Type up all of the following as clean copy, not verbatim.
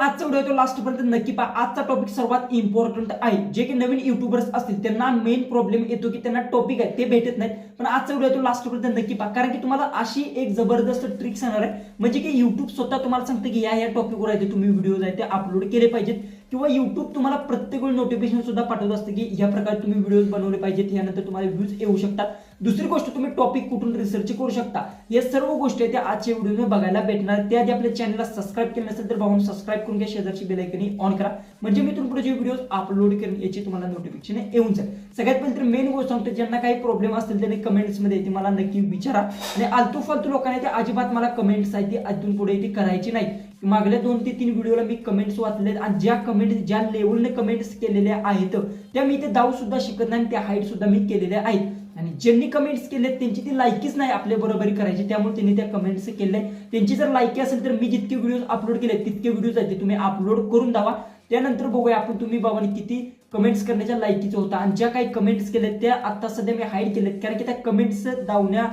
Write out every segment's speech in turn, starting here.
आजचा व्हिडिओ तो लास्टपर्यंत नक्की पहा। आजचा टॉपिक सर्वात इम्पॉर्टंट आहे। जे की नवीन युट्यूबर्स असतील त्यांना मेन प्रॉब्लेम येतो की त्यांना टॉपिक आहे ते भेटत नाहीत, पण आजचा व्हिडिओ तो लास्टपर्यंत नक्की पहा, कारण की तुम्हाला अशी एक जबरदस्त ट्रिक सांगणार आहे, म्हणजे की युट्यूब स्वतः तुम्हाला सांगते की या टॉपिकवर आहे तुम्ही व्हिडिओज आहे ते अपलोड केले पाहिजेत, किंवा युट्यूब तुम्हाला प्रत्येक वेळी नोटिफिकेशन सुद्धा पाठवत असते की या प्रकारे तुम्ही व्हिडिओज बनवले पाहिजेत, यानंतर तुम्हाला व्ह्यूज येऊ शकतात। दुसरी गोष्ट, तुम्ही टॉपिक कुठून रिसर्च करू शकता, या सर्व गोष्टी त्या आजच्या व्हिडिओमध्ये बघायला भेटणार। त्याआधी आपल्या चॅनलला सबस्क्राईब केलं नसेल तर भाऊन सबस्क्राईब करून घ्या, शेजारची बेल आयकॉन ऑन करा, म्हणजे मी इथून पुढे जे व्हिडिओज अपलोड करेन याची तुम्हाला नोटिफिकेशन येऊन जाईल। सगळ्यात पहिले तर मेन गोष्ट सांगतो, ज्यांना काही प्रॉब्लेम असतील त्यांनी कमेंट्स मध्ये ते मला नक्की विचारा, आणि आलतू फालतू लोकांना ते अजिबात मला कमेंट्स आहे ती अजून पुढे ती करायची नाही। मागल्या 2 ते 3 व्हिडिओला मी कमेंट्स वाचले, आणि ज्या कमेंट्स ज्या लेवलने कमेंट्स केलेल्या आहेत त्या मी ते दाऊ सुद्धा शिकत नाही, त्या हाईट सुद्धा मी केलेल्या आहेत, आणि ज्यांनी कमेंट्स केले त्यांची ती लायकीच नाही आपल्या बरोबरी करायची, त्यामुळे त्यांनी त्या कमेंट्स केले। त्यांची जर लायकी असेल तर मी जितके व्हिडिओज अपलोड केले तितके व्हिडिओज आहेत ते तुम्ही अपलोड करून द्यावा, त्यानंतर बघूया आपण तुम्ही बाबांनी किती कमेंट्स करण्याच्या लायकीचं होता, आणि ज्या काही कमेंट्स केल्या त्या आता सध्या मी हाईड केलेत, कारण की त्या कमेंट्स दावण्या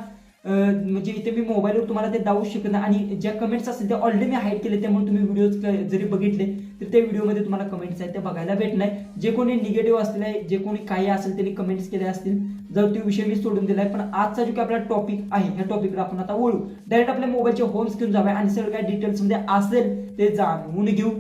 म्हणजे इथे मी मोबाईलवर तुम्हाला ते दावू शकत नाही, आणि ज्या कमेंट्स असतील त्या ऑलरेडी मी हाईड केले, त्यामुळे तुम्ही व्हिडिओज जरी बघितले तर त्या व्हिडिओमध्ये तुम्हाला कमेंट्स आहेत ते बघायला भेटणार। जे कोणी निगेटिव्ह असलेले, जे कोणी काही असेल त्यांनी कमेंट्स केले असतील, जर तो विषय मी सोडून दिलाय, पण आजचा जो काही आपला टॉपिक आहे ह्या टॉपिकला आपण आता वळू, डायरेक्ट आपल्या मोबाईलच्या होम स्क्रीन जाऊया आणि सगळं काय डिटेल्स मध्ये असेल ते जाणून घेऊ।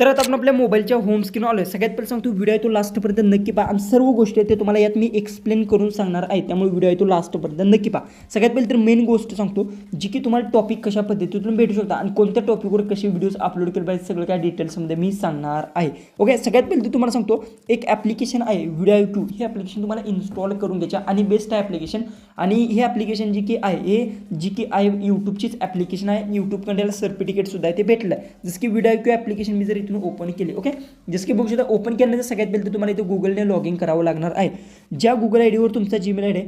तर आता आपण आपल्या मोबाईलच्या होम स्क्रीन आलोय। सगळ्यात पहिले सांगतो व्हिडिओ आहे तो लास्टपर्यंत नक्की पहा, आणि सर्व गोष्टी आहेत ते तुम्हाला यात मी एक्सप्लेन करून सांगणार आहे, त्यामुळे व्हिडिओ आहे तो लास्टपर्यंत नक्की पहा। सगळ्यात पहिले तर मेन गोष्ट सांगतो जी की तुम्हाला टॉपिक कशा पद्धतीतून भेटू शकता आणि कोणत्या टॉपिकवर कसे व्हिडिओज अपलोड केले पाहिजे सगळं काय डिटेल्समध्ये मी सांगणार आहे। ओके, सगळ्यात पहिले तुम्हाला सांगतो एक ॲप्लिकेशन आहे Vidyo, हे ॲप्लिकेशन तुम्हाला इन्स्टॉल करून घ्यायचं, आणि बेस्ट आहे ॲप्लिकेशन, आणि हे ॲप्लिकेशन जी की आहे हे जी की आहे यूट्यूबचीच ॲप्लिकेशन आहे, यूट्यूबकडे याला सर्टिफिकेट सुद्धा आहे ते भेटलं आहे, जसं की Vidyo ॲप्लिकेशन मी जर इथून ओपन केले, ओके, जसं की बघू शकता ओपन केल्यानंतर सगळ्यात पहिले तुम्हाला इथे गुगलने लॉग इन करावं लागणार आहे। ज्या गुगल आय डीवर तुमचा जीमेल आय डी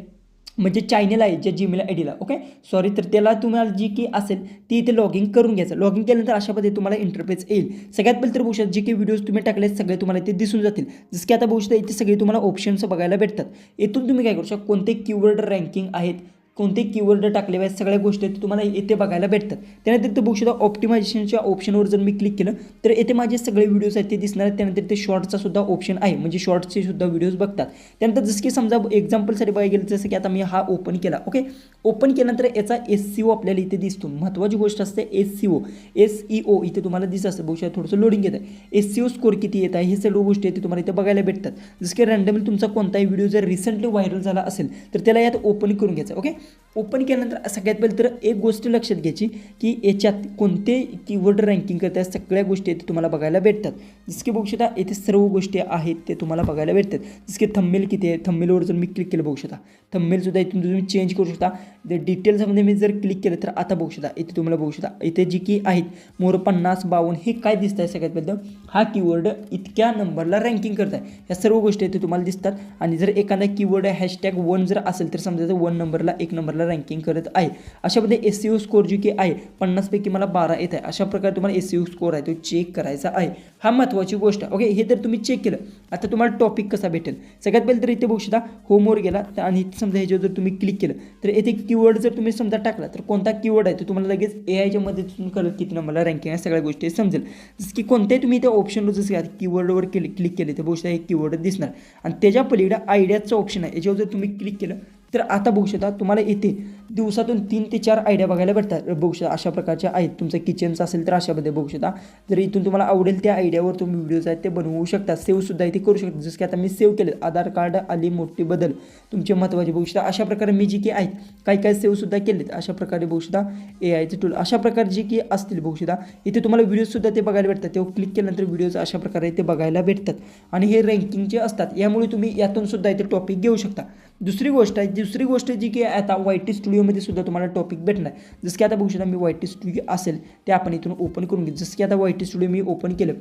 म्हणजे चॅनल आहे ज्या Gmail I Dila, okay sorry, तर त्याला तुम्हाला जी की असेल ती इथे लॉग इन करून घ्यायचं। लॉग इन केल्यानंतर अशा पद्धतीने तुम्हाला इंटरफेस येईल। सगळ्यात पहिले तर बघू शकता जे की व्हिडिओज तुम्ही टाकले सगळे तुम्हाला इथे दिसून जातील, जसं की आता बघू शकता इथे सगळे तुम्हाला ऑप्शन्स बघायला भेटतात। इथून तुम्ही काय करू शकता, कोणते कीवर्ड रँकिंग आहेत, कोणते कीवर्ड टाकले पाहिजे सगळ्या गोष्टी तुम्हाला इथे बघायला भेटतात। त्यानंतर इथे बघू शकता ऑप्टिमायझेशनच्या ऑप्शनवर जर मी क्लिक केलं तर इथे माझे सगळे व्हिडिओज आहेत ते दिसणार आहेत। त्यानंतर ते शॉर्टचा सुद्धा ऑप्शन आहे, म्हणजे शॉर्ट्सचे सुद्धा व्हिडिओज बघतात। त्यानंतर जसं की समजा एक्झाम्पलसाठी बघायला गेलं, जसं की आता मी हा ओपन केला, ओके, ओपन केल्यानंतर याचा SEO आपल्याला इथे दिसतो। महत्त्वाची गोष्ट असते SEO इथे तुम्हाला दिसत असतं, बघू शकता थोडंसं लोडिंग येत आहे, SEO स्कोर किती येत आहे हे सर्व गोष्टी इथे तुम्हाला इथे बघायला भेटतात। जसं की रँडमली तुमचा कोणताही व्हिडिओ जर रिसेंटली व्हायरल झाला असेल तर त्याला यात ओपन करून घ्यायचं। ओके, ओपन केल्यानंतर सगळ्यात पहिले तर एक गोष्ट लक्षात घ्यायची की याच्यात कोणते कीवर्ड रँकिंग करतात सगळ्या गोष्टी इथे तुम्हाला बघायला भेटतात। जसं की बघू शकता इथे सर्व गोष्टी आहेत ते तुम्हाला बघायला भेटतात। जसं की थंबनेल किती आहे, थंबनेलवर जर मी क्लिक केलं बघू शकता थंबनेल सुद्धा इथून तुम्ही चेंज करू शकता। डिटेल्समध्ये मी जर क्लिक केलं तर आता बघू शकता इथे तुम्हाला बघू शकता इथे जी की आहेत मोर 50 52 हे काय दिसत आहे, सगळ्यात पहिले हा कीवर्ड इतक्या नंबरला रँकिंग करत आहे, ह्या सर्व गोष्टी इथे तुम्हाला दिसतात। आणि जर एखादा कीवर्ड #1 जर असेल तर समजा 1 नंबरला 1 नंबरला रँकिंग करत आहे। अशा पद्धतीने SEO स्कोर जी की आहे 50 पैकी मला 12 येत आहे, अशा प्रकारे तुम्हाला SEO स्कोर आहे तो चेक करायचा आहे। हा महत्त्वाची गोष्ट आहे। ओके, हे तर तुम्ही चेक केलं, आता तुम्हाला टॉपिक कसा भेटेल, सगळ्यात पहिले तर इथे बघू शकता होमवर गेला आणि समजा ह्याच्यावर जर तुम्ही क्लिक केलं तर इथे कीवर्ड जर तुम्ही समजा टाकला तर कोणता कीवर्ड आहे तो तुम्हाला लगेच AIच्या मदतीतून कळेल किती नंबरला रँकिंग आहे, सगळ्या गोष्टी समजेल। जसं की कोणत्याही तुम्ही इथे ऑप्शनवर जसं कीवर्डवर क्लिक केले तर बघू शकता हे कीवर्ड दिसणार, आणि त्याच्या पलीकडे आयडियाचं ऑप्शन आहे, याच्यावर जर तुम्ही क्लिक केलं तर आता बघू शकता तुम्हाला इथे दिवसातून 3 ते 4 आयडिया बघायला भेटतात। बघू शकता अशा प्रकारच्या आहेत, तुमचं किचनचं असेल तर अशामध्ये बघू शकता, जर इथून तुम्हाला आवडेल त्या आयडियावर तुम्ही व्हिडिओज आहेत ते बनवू शकता, सेव्ह सुद्धा इथे करू शकता। जसं की आता मी सेव्ह केले, आधार कार्ड आली मोठी बदल तुमचे महत्त्वाचे बघू शकता, अशा प्रकारे मी जी की आहेत काही सेव्ह सुद्धा केलेत, अशा प्रकारे बघू शकता AIचे टूल अशा प्रकारे जी की असतील बघू शकता इथे तुम्हाला व्हिडिओज सुद्धा ते बघायला भेटतात। तेव्हा क्लिक केल्यानंतर व्हिडिओज अशा प्रकारे ते बघायला भेटतात, आणि हे रँकिंगचे असतात, यामुळे तुम्ही यातून सुद्धा इथे टॉपिक घेऊ शकता। दुसरी गोष्ट जी की आता YT स्टुडिओमध्ये सुद्धा तुम्हाला टॉपिक भेटणार, जसं की आता बघू शकता मी YT स्टुडिओ असेल ते आपण इथून ओपन करून घेऊ। जसं की आता YT स्टुडिओ मी ओपन केलं,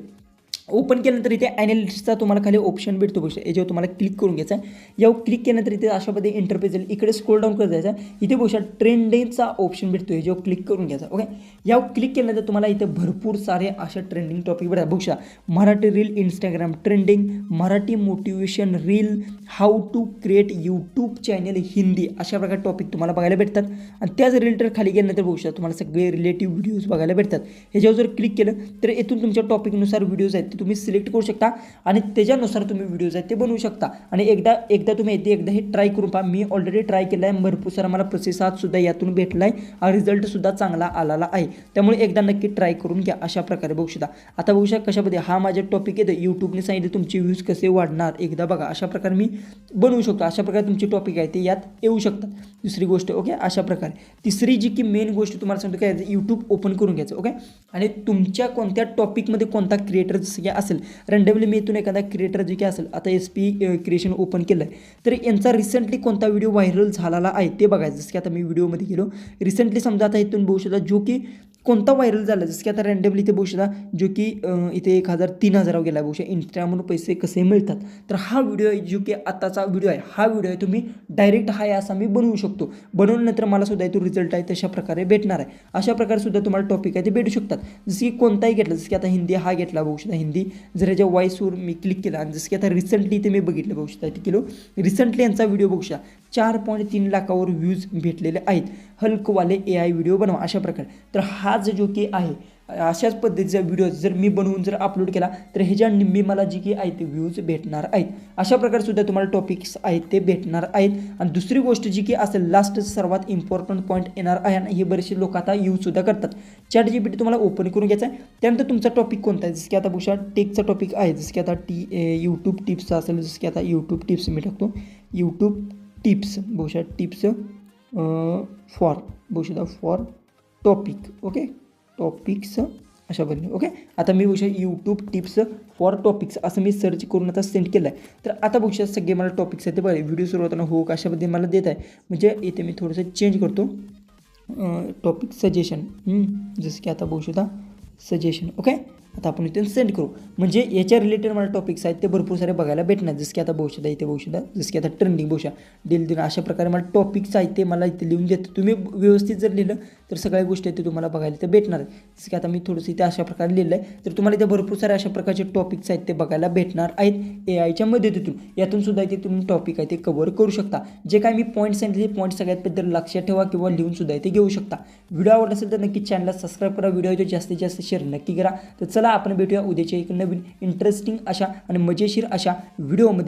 ओपन केल्यानंतर इथे ॲनालिटिक्सचा तुम्हाला खाली ऑप्शन भेटतो बघा, याच्यावर तुम्हाला क्लिक करून घ्यायचा आहे. यावर क्लिक केल्यानंतर इथे अशा पद्धतीने इंटरफेस येईल. इकडे स्क्रोल डाऊन करत जायचा, इथे बघा ट्रेंडिंगचा ऑप्शन भेटतो, याच्यावर क्लिक करून घ्यायचा. ओके, यावर क्लिक केल्यानंतर तुम्हाला इथे भरपूर सारे अशा ट्रेंडिंग टॉपिक भेटतात बघा. Marathi reel Instagram trending, Marathi motivation reel, how to create YouTube channel Hindi, अशा प्रकारे टॉपिक तुम्हाला बघायला भेटतात. आणि त्याच रिलेटेड खाली गेल्यानंतर बघू तुम्हाला सगळे रिलेटिव्ह व्हिडिओज बघायला भेटतात. ह्याच्यावर जर क्लिक केलं तर येथून तुमच्या टॉपिकनुसार व्हिडिओज आहेत तुम्ही सिलेक्ट करू शकता आणि त्याच्यानुसार तुम्ही व्हिडिओज आहेत ते बनवू शकता. आणि एकदा तुम्ही एकदा हे ट्राय करून पहा. मी ऑलरेडी ट्राय केलं आहे, भरपूर सारा मला प्रतिसादसुद्धा यातून भेटला आहे आणि रिझल्टसुद्धा चांगला आलेला आहे. त्यामुळे एकदा नक्की ट्राय करून घ्या. अशा प्रकारे बघू शकता. आता बघू शकता कशामध्ये हा माझा टॉपिक येतो, यूट्यूबने सांगितलं तुमचे व्ह्यूज कसे वाढणार, एकदा बघा. अशा प्रकारे मी बनवू शकतो. अशा प्रकारे तुमचे टॉपिक आहे ते यात येऊ शकतात. दुसरी गोष्ट ओके अशा प्रकारे. तिसरी जी की मेन गोष्ट तुम्हाला सांगतो काय, यूट्यूब ओपन करून घ्यायचं. ओके, आणि तुमच्या कोणत्या टॉपिकमध्ये कोणता क्रिएटर जसं की असेल, रँडमली मी इथून एखादा क्रिएटर जे काही असेल, आता SP क्रिएशन ओपन केलं आहे तर यांचा रिसेंटली कोणता व्हिडिओ व्हायरल झालेला आहे ते बघायचं. जसं की आता मी व्हिडिओमध्ये गेलो रिसेंटली, समजा आता इथून बघू शकता जो की कोणता व्हायरल झाला. जसं की आता रँडमली इथे बघू शकता जो की इथे 1000 3000 गेला बघू शकता. इंस्टाग्रामवरून पैसे कसे मिळतात, तर हा व्हिडिओ जो की आताचा व्हिडिओ आहे, हा व्हिडिओ आहे तुम्ही डायरेक्ट हाय असा मी बनवू शकतो. बनवल्यानंतर मला सुद्धा तो रिझल्ट आहे तशा प्रकारे भेटणार आहे. अशा प्रकारे सुद्धा तुम्हाला टॉपिक आहे ते भेटू शकतात. जसं की कोणताही घेतला, जसं की आता हिंदी हा घेतला बघू शकता. हिंदी जर याच्या वॉईसवर मी क्लिक केला आणि जसं की आता रिसेंटली इथे मी बघितलं बघू शकता इथे केलो रिसेंटली यांचा व्हिडिओ बघू शकता 4.3 लाखावर व्ह्यूज भेटलेले आहेत. हल्कवाले AI व्हिडिओ बनवा अशा प्रकारे. तर हा जो की आहे अशाच पद्धतीचा व्हिडिओ जर मी बनवून जर अपलोड केला तर ह्याच्या निम्मी मला जी की आहे ते व्ह्यूज भेटणार आहेत. अशा प्रकारे सुद्धा तुम्हाला टॉपिक्स आहेत ते भेटणार आहेत. आणि दुसरी गोष्ट जी की असेल लास्ट सर्वात इम्पॉर्टंट पॉईंट येणार आहे आणि हे बरेचसे लोक आता यूजसुद्धा करतात. ChatGPT तुम्हाला ओपन करून घ्यायचा आहे. त्यानंतर तुमचा टॉपिक कोणता आहे, जसं की आता बघा टेकचा टॉपिक आहे, जसं की आता यूट्यूब टिप्सचा असेल, जसं की आता यूट्यूब टिप्स मी टाकतो. यूट्यूब टिप्स बघा टिप्स फॉर बघू फॉर टॉपिक. ओके, टॉपिक्स अशा पद्धतीने. ओके, आता मी बघू यूट्यूब टिप्स फॉर टॉपिक्स असं मी सर्च करून आता सेंड केलं आहे. तर आता बघू सगळे मला टॉपिक्स आहेत ते बघा. व्हिडिओ सुरू होताना हो अशा पद्धतीने मला देत आहे. म्हणजे इथे मी थोडंसं चेंज करतो टॉपिक सजेशन. जसं की आता बघू शकता सजेशन. ओके, आता आपण इथे सेंड करू. म्हणजे याच्या रिलेटेड मला टॉपिक्स आहेत ते भरपूर सारे बघायला भेटणार. जसं की आता बघू शकता इथे बघू शकता, जसं की आता ट्रेंडिंग बघू शकता डेली दिन. अशा प्रकारे मला टॉपिक्स आहेत ते मला इथे लिहून देतं. तुम्ही व्यवस्थित जर लिहिलं तर सगळ्या गोष्टी आहेत ते तुम्हाला बघायला ते भेटणार आहेत. जसं की आता मी थोडंसं इथे अशा प्रकारे लिहिलं आहे तर तुम्हाला इथे भरपूर सारे अशा प्रकारचे टॉपिक्स आहेत ते बघायला भेटणार आहेत AIच्या मदतीतून. यातून सुद्धा इथे तुम्ही टॉपिक आहे ते कव्हर करू शकता. जे काय मी पॉईंट्स सांगितले पॉईंट सगळ्यात बद्दल लक्षात ठेवा किंवा लिहून सुद्धा इथे घेऊ शकता. व्हिडिओ आवडला असेल तर नक्की चॅनलला सबस्क्राईब करा. व्हिडिओ जास्तीत जास्त शेअर नक्की करा. तर चला आपण भेटूया उद्याच्या एक नवीन इंटरेस्टिंग अशा आणि मजेशीर अशा व्हिडिओमध्ये.